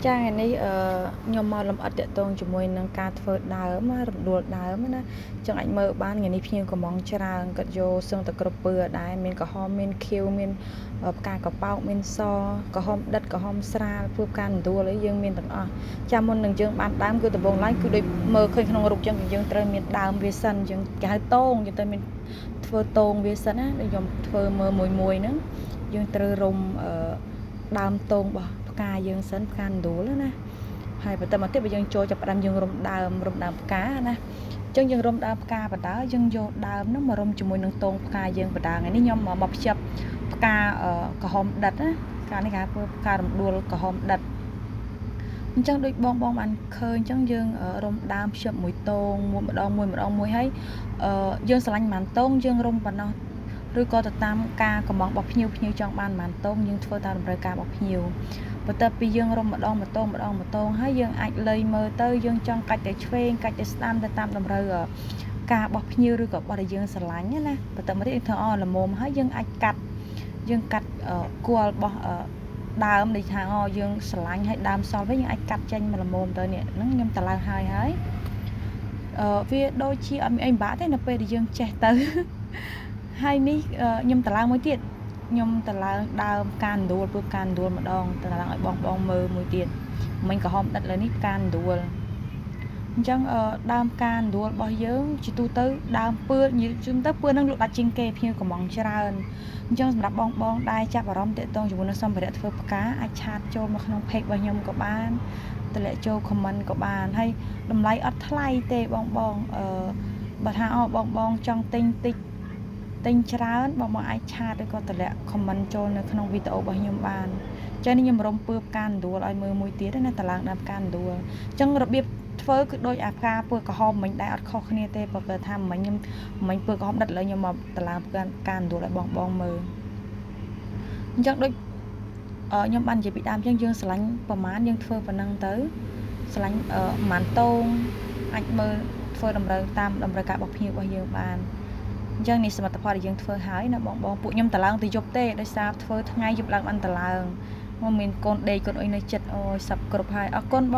ចាថ្ងៃនេះខ្ញុំមកលំអិតតាក់ទងជាមួយនឹងការធ្វើដើមរំដួលដើមណាចឹងអាចមើលបានថ្ងៃនេះភ្ញៀវកំងច្រើនគាត់យកសឹងតែគ្រប់ពើដែរមានក្រហមមានខៀវមានផ្កាកប៉ោកមានសក្រហមដិតក្រហមស្រាលធ្វើផ្ការំដួលអីយើងមានទាំងអស់ចាំមុននឹងយើងបានដើមគឺដំបូងឡើយគឺដូចមើលឃើញក្នុងរូបចឹងយើងត្រូវមានដើមវាសិនយើងគេហៅតងយើងត្រូវមានធ្វើតងវាសិនណាដូចខ្ញុំធ្វើមើលមួយហ្នឹងយើងត្រូវរុំដើមតងរបស់ផ្កាយើងសិនផ្ការំដួលណាហើយបន្តមកទៀតបើយើងចូលចាប់ផ្ដើមយើងរុំដើមផ្កាណាអញ្ចឹងយើងរុំដើមផ្កាបណ្ដើយើងយកដើមហ្នឹងមករុំជាមួយនឹងតងផ្កាយើងបណ្ដើថ្ងៃនេះខ្ញុំមកភ្ជាប់ផ្កាក្រហមដិតណាកាលនេះគេធ្វើផ្ការំដួលក្រហមដិតអញ្ចឹងដូចបងបានឃើញអញ្ចឹងយើងរុំដើមភ្ជាប់មួយតងមួយម្ដងមួយហើយយើងស្រឡាញ់ប៉ុន្មានតងយើងរុំប៉ុណ្ណោះឬក៏ទៅតាមការកំងរបស់ភ្ញៀវចង់បានប៉ុន្មានតងយើងធ្វើតាមតម្រូវការរបស់ភ្ញៀវបន្ទាប់ពីយើងរុំម្ដងហើយយើងអាចលៃមើលទៅយើងចង់កាច់ទៅឆ្វេងកាច់ទៅស្ដាំទៅតាមតម្រូវការរបស់ភ្ញៀវឬក៏របស់ដែលយើងស្រឡាញ់ណាបន្ទាប់មកទៀតយើងធ្វើល្មមហើយយើងអាចកាត់គល់របស់ដើមដែលថាយើងស្រឡាញ់ហើយដើមសល់វិញយើងអាចកាត់ចេញមកល្មមទៅនេះហ្នឹងខ្ញុំតឡើងហើយវាដូចជាអត់មានអីពិបាកទេនៅពេលដែលយើងចេះទៅហើយនេះខ្ញុំតឡើងមួយទៀតខ្ញុំតឡើងដើមផ្ការំដួលធ្វើផ្ការំដួលម្ដងតឡើងឲ្យបងមើលមួយទៀតមិញក្រហមដិតលើនេះផ្ការំដួលអញ្ចឹងដើមផ្ការំដួលរបស់យើងជាទូទៅដើមពឿជុំទៅពឿនឹងលក់ដាច់ជាងគេភ្ញៀវកំងច្រើនអញ្ចឹងសម្រាប់បងដែលចាប់អារម្មណ៍តាក់ទងជាមួយនឹងសម្ភារៈធ្វើផ្កាអាចឆាតចូលមកក្នុង page របស់ខ្ញុំក៏បានតម្លាក់ចូល comment ក៏បានហើយតម្លៃអត់ថ្លៃទេបងបើថាបងចង់ទិញតិចទិញច្រើនបងអាចឆាតឬក៏តម្លាក់ comment ចូលនៅក្នុងវីដេអូរបស់ខ្ញុំបានចឹងនេះខ្ញុំរំពើផ្ការំដួលឲ្យមើលមួយទៀតណាតឡើងដើមផ្ការំដួលអញ្ចឹងរបៀបធ្វើគឺដូចអាផ្កាពើក្រហមមិញដែរអត់ខុសគ្នាទេបើគាត់ថាមិញពើក្រហមដិតលើខ្ញុំមកតឡើងផ្ការំដួលឲ្យបងមើលអញ្ចឹងដូចខ្ញុំបាននិយាយពីដើមអញ្ចឹងយើងស្រឡាញ់ប្រមាណយើងធ្វើប៉ុណ្ណឹងទៅស្រឡាញ់ប្រមាណតងអាចមើលធ្វើតម្រូវតាមតម្រូវការរបស់ភ្ញៀវរបស់យើងបានអញ្ចឹងនេះសមិទ្ធផលដែលយើងធ្វើហើយណាបងពួកខ្ញុំតឡើងទៅយប់ទេដោយសារធ្វើថ្ងៃយប់ឡើងបានតឡើងមកមានកូនដេកកូនអុយនៅចិត្តអូយសັບគ្រប់ហើយអរគុណបង